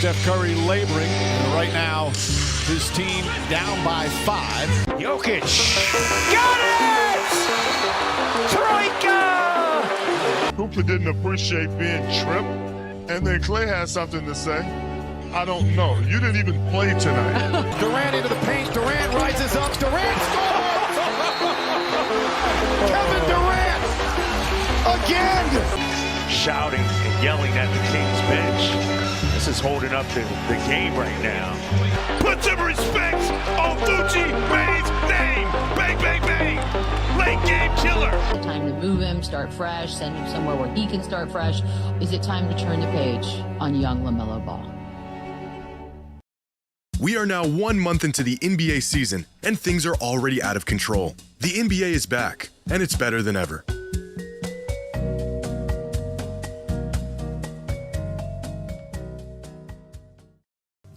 Steph Curry laboring. And right now, his team down by 5. Jokic. Got it! Troika! Hooper didn't appreciate being tripped. And then Clay had something to say. I don't know. You didn't even play tonight. Durant into the paint. Durant rises up. Durant scores! Kevin Durant! Again! Shouting and yelling at the Kings bench. This is holding up the game right now. Put some respect on Gucci Mane's name. Bang, bang, bang. Late game killer. Time to move him, start fresh, send him somewhere where he can start fresh. Is it time to turn the page on young LaMelo Ball? We are now 1 month into the NBA season, and things are already out of control. The NBA is back, and it's better than ever.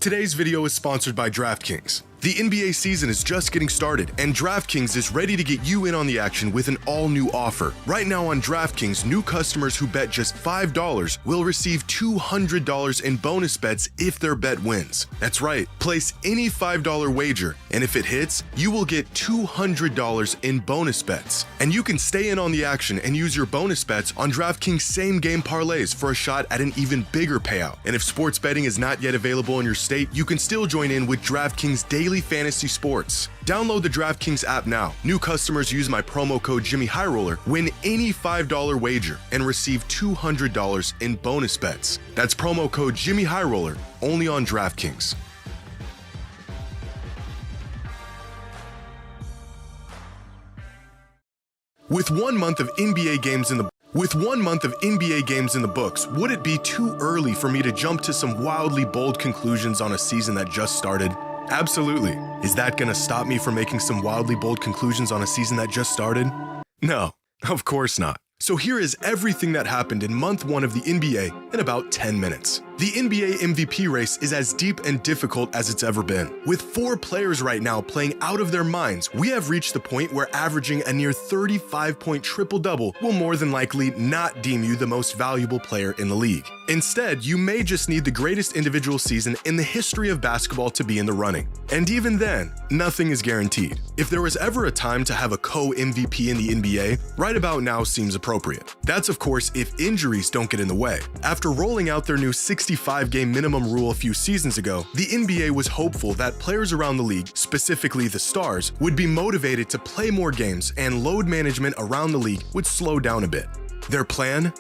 Today's video is sponsored by DraftKings. The NBA season is just getting started, and DraftKings is ready to get you in on the action with an all-new offer. Right now on DraftKings, new customers who bet just $5 will receive $200 in bonus bets if their bet wins. That's right, place any $5 wager, and if it hits, you will get $200 in bonus bets. And you can stay in on the action and use your bonus bets on DraftKings same-game parlays for a shot at an even bigger payout. And if sports betting is not yet available in your state, you can still join in with DraftKings Daily Fantasy Sports. Download the DraftKings app now. New customers use my promo code JxmyHighroller, win any $5 wager, and receive $200 in bonus bets. That's promo code JxmyHighroller, only on DraftKings. With 1 month of NBA games in the books, would it be too early for me to jump to some wildly bold conclusions on a season that just started? Absolutely. Is that gonna stop me from making some wildly bold conclusions on a season that just started? No, of course not. So here is everything that happened in month 1 of the NBA in about 10 minutes. The NBA MVP race is as deep and difficult as it's ever been. With 4 players right now playing out of their minds, we have reached the point where averaging a near 35-point triple-double will more than likely not deem you the most valuable player in the league. Instead, you may just need the greatest individual season in the history of basketball to be in the running. And even then, nothing is guaranteed. If there was ever a time to have a co-MVP in the NBA, right about now seems appropriate. That's of course if injuries don't get in the way. After rolling out their new 65-game minimum rule a few seasons ago, the NBA was hopeful that players around the league, specifically the stars, would be motivated to play more games and load management around the league would slow down a bit. Their plan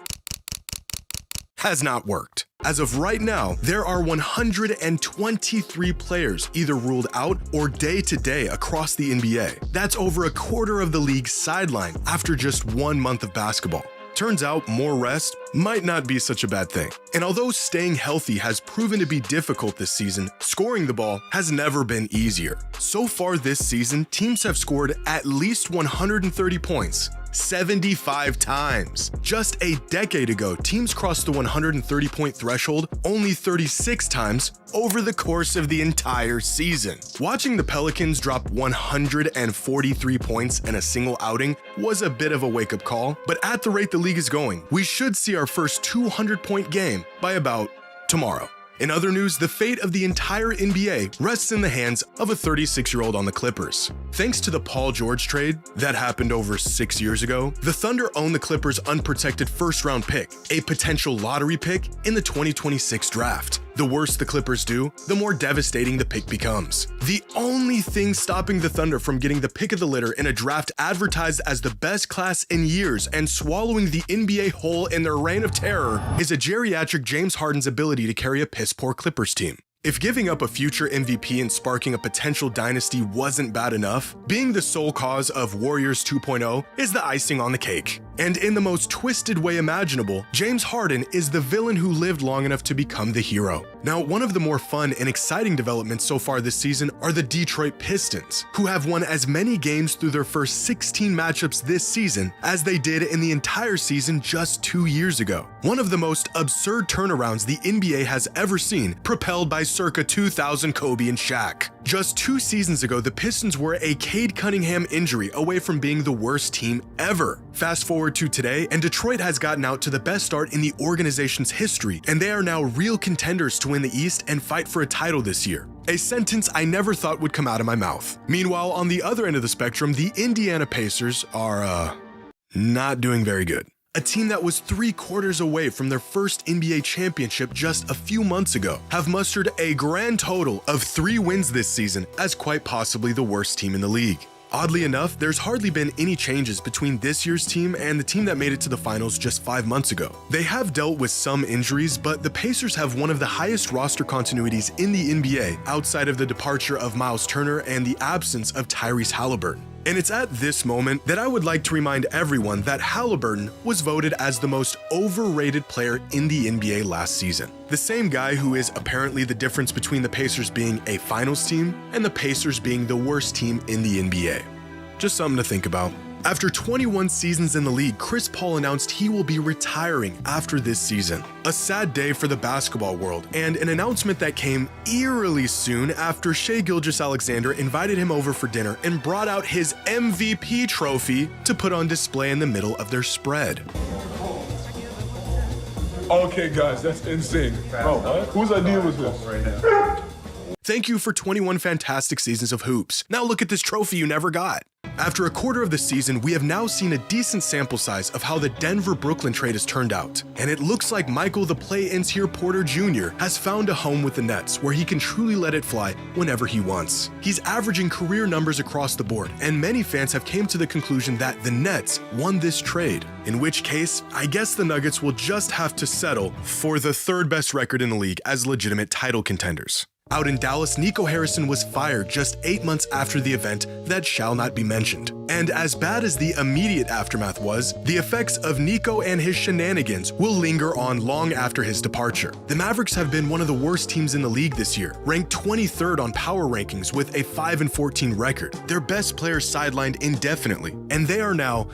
has not worked. As of right now, there are 123 players either ruled out or day-to-day across the NBA. That's over a quarter of the league's sideline after just 1 month of basketball. Turns out more rest might not be such a bad thing. And although staying healthy has proven to be difficult this season, scoring the ball has never been easier. So far this season, teams have scored at least 130 points 75 times. Just a decade ago, teams crossed the 130-point threshold only 36 times over the course of the entire season. Watching the Pelicans drop 143 points in a single outing was a bit of a wake-up call, but at the rate the league is going, we should see our first 200-point game by about tomorrow. In other news, the fate of the entire NBA rests in the hands of a 36-year-old on the Clippers. Thanks to the Paul George trade that happened over 6 years ago, the Thunder own the Clippers' unprotected first-round pick, a potential lottery pick in the 2026 draft. The worse the Clippers do, the more devastating the pick becomes. The only thing stopping the Thunder from getting the pick of the litter in a draft advertised as the best class in years and swallowing the NBA whole in their reign of terror is a geriatric James Harden's ability to carry a piss-poor Clippers team. If giving up a future MVP and sparking a potential dynasty wasn't bad enough, being the sole cause of Warriors 2.0 is the icing on the cake. And in the most twisted way imaginable, James Harden is the villain who lived long enough to become the hero. Now, one of the more fun and exciting developments so far this season are the Detroit Pistons, who have won as many games through their first 16 matchups this season as they did in the entire season just 2 years ago. One of the most absurd turnarounds the NBA has ever seen, propelled by circa 2000 Kobe and Shaq. Just 2 seasons ago, the Pistons were a Cade Cunningham injury away from being the worst team ever. Fast forward to today, and Detroit has gotten out to the best start in the organization's history, and they are now real contenders to win the East and fight for a title this year. A sentence I never thought would come out of my mouth. Meanwhile, on the other end of the spectrum, the Indiana Pacers are, not doing very good. A team that was 3/4 away from their first NBA championship just a few months ago have mustered a grand total of 3 wins this season as quite possibly the worst team in the league. Oddly enough, there's hardly been any changes between this year's team and the team that made it to the finals just 5 months ago. They have dealt with some injuries, but the Pacers have one of the highest roster continuities in the NBA outside of the departure of Miles Turner and the absence of Tyrese Halliburton. And it's at this moment that I would like to remind everyone that Halliburton was voted as the most overrated player in the NBA last season. The same guy who is apparently the difference between the Pacers being a finals team and the Pacers being the worst team in the NBA. Just something to think about. After 21 seasons in the league, Chris Paul announced he will be retiring after this season. A sad day for the basketball world, and an announcement that came eerily soon after Shai Gilgeous-Alexander invited him over for dinner and brought out his MVP trophy to put on display in the middle of their spread. Okay, guys, that's insane. Bro, what? Whose idea was this? Thank you for 21 fantastic seasons of hoops. Now look at this trophy you never got. After a quarter of the season, we have now seen a decent sample size of how the Denver-Brooklyn trade has turned out. And it looks like Michael the Play-Ins here Porter Jr. has found a home with the Nets where he can truly let it fly whenever he wants. He's averaging career numbers across the board, and many fans have came to the conclusion that the Nets won this trade. In which case, I guess the Nuggets will just have to settle for the 3rd best record in the league as legitimate title contenders. Out in Dallas, Nico Harrison was fired just 8 months after the event that shall not be mentioned. And as bad as the immediate aftermath was, the effects of Nico and his shenanigans will linger on long after his departure. The Mavericks have been one of the worst teams in the league this year, ranked 23rd on power rankings with a 5-14 record. Their best players sidelined indefinitely, and they are now,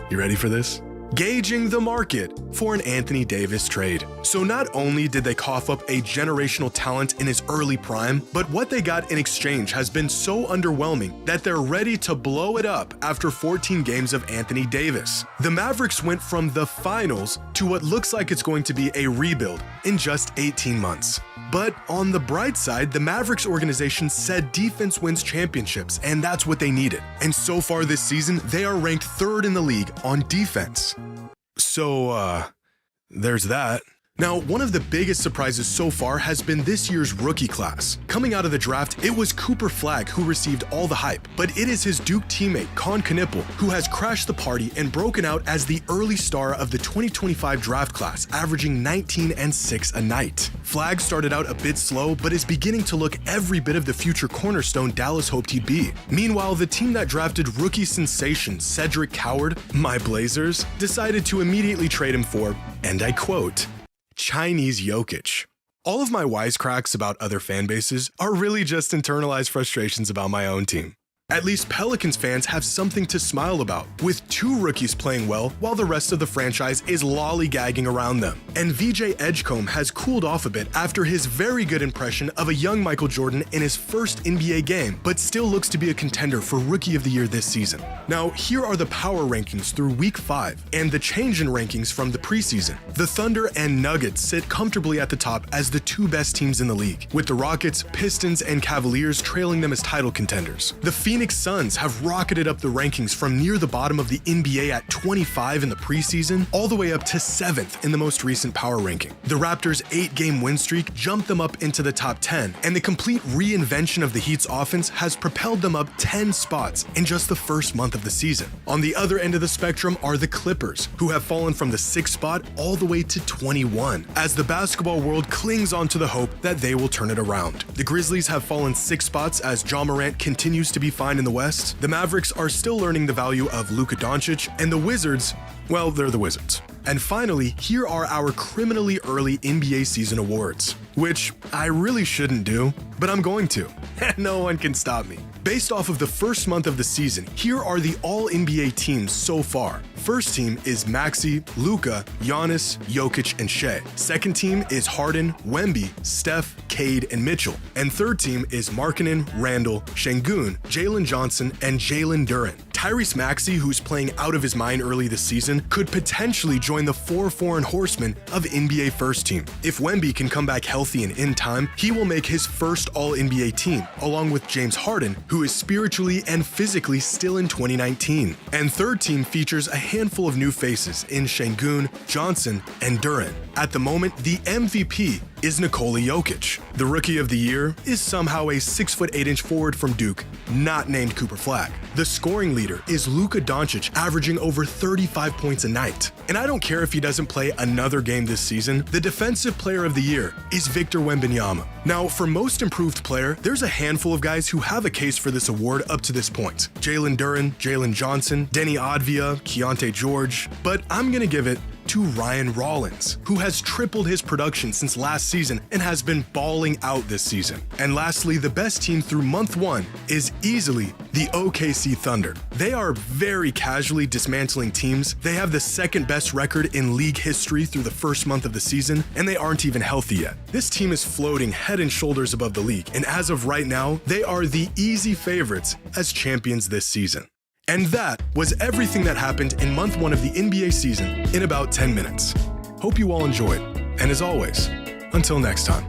you ready for this? Gauging the market for an Anthony Davis trade. So not only did they cough up a generational talent in his early prime, but what they got in exchange has been so underwhelming that they're ready to blow it up after 14 games of Anthony Davis. The Mavericks went from the finals to what looks like it's going to be a rebuild in just 18 months. But on the bright side, the Mavericks organization said defense wins championships, and that's what they needed. And so far this season, they are ranked 3rd in the league on defense. So, there's that. Now, one of the biggest surprises so far has been this year's rookie class. Coming out of the draft, it was Cooper Flagg who received all the hype, but it is his Duke teammate, Con Knippel, who has crashed the party and broken out as the early star of the 2025 draft class, averaging 19 and 6 a night. Flagg started out a bit slow, but is beginning to look every bit of the future cornerstone Dallas hoped he'd be. Meanwhile, the team that drafted rookie sensation Cedric Coward, my Blazers, decided to immediately trade him for, and I quote, Chinese Jokic. All of my wisecracks about other fan bases are really just internalized frustrations about my own team. At least Pelicans fans have something to smile about, with 2 rookies playing well while the rest of the franchise is lollygagging around them. And VJ Edgecombe has cooled off a bit after his very good impression of a young Michael Jordan in his first NBA game, but still looks to be a contender for Rookie of the Year this season. Now, here are the power rankings through Week 5, and the change in rankings from the preseason. The Thunder and Nuggets sit comfortably at the top as the 2 best teams in the league, with the Rockets, Pistons, and Cavaliers trailing them as title contenders. The Phoenix Suns have rocketed up the rankings from near the bottom of the NBA at 25 in the preseason, all the way up to 7th in the most recent power ranking. The Raptors' 8-game win streak jumped them up into the top 10, and the complete reinvention of the Heat's offense has propelled them up 10 spots in just the first month of the season. On the other end of the spectrum are the Clippers, who have fallen from the 6th spot all the way to 21, as the basketball world clings onto the hope that they will turn it around. The Grizzlies have fallen 6 spots as Ja Morant continues to be fine in the West. The Mavericks are still learning the value of Luka Doncic, and the Wizards, well, they're the Wizards. And finally, here are our criminally early NBA season awards, which I really shouldn't do, but I'm going to. No one can stop me. Based off of the first month of the season, here are the all-NBA teams so far. First team is Maxey, Luka, Giannis, Jokic, and Shea. Second team is Harden, Wemby, Steph, Cade, and Mitchell. And third team is Markkanen, Randall, Şengün, Jalen Johnson, and Jalen Duren. Tyrese Maxey, who's playing out of his mind early this season, could potentially join the 4 foreign horsemen of NBA first team. If Wemby can come back healthy and in time, he will make his first all-NBA team, along with James Harden, who is spiritually and physically still in 2019. And third team features a handful of new faces in Şengün, Johnson, and Duren. At the moment, the MVP is Nikola Jokic. The Rookie of the Year is somehow a 6'8" forward from Duke, not named Cooper Flag. The scoring leader is Luka Doncic, averaging over 35 points a night. And I don't care if he doesn't play another game this season, the Defensive Player of the Year is Victor Wembanyama. Now, for Most Improved Player, there's a handful of guys who have a case for this award up to this point. Jalen Duren, Jalen Johnson, Denny Advia, Keontae George, but I'm gonna give it to Ryan Rollins, who has tripled his production since last season and has been balling out this season. And lastly, the best team through month 1 is easily the OKC Thunder. They are very casually dismantling teams. They have the second best record in league history through the first month of the season, and they aren't even healthy yet. This team is floating head and shoulders above the league, and as of right now, they are the easy favorites as champions this season. And that was everything that happened in month 1 of the NBA season in about 10 minutes. Hope you all enjoyed, and as always, until next time.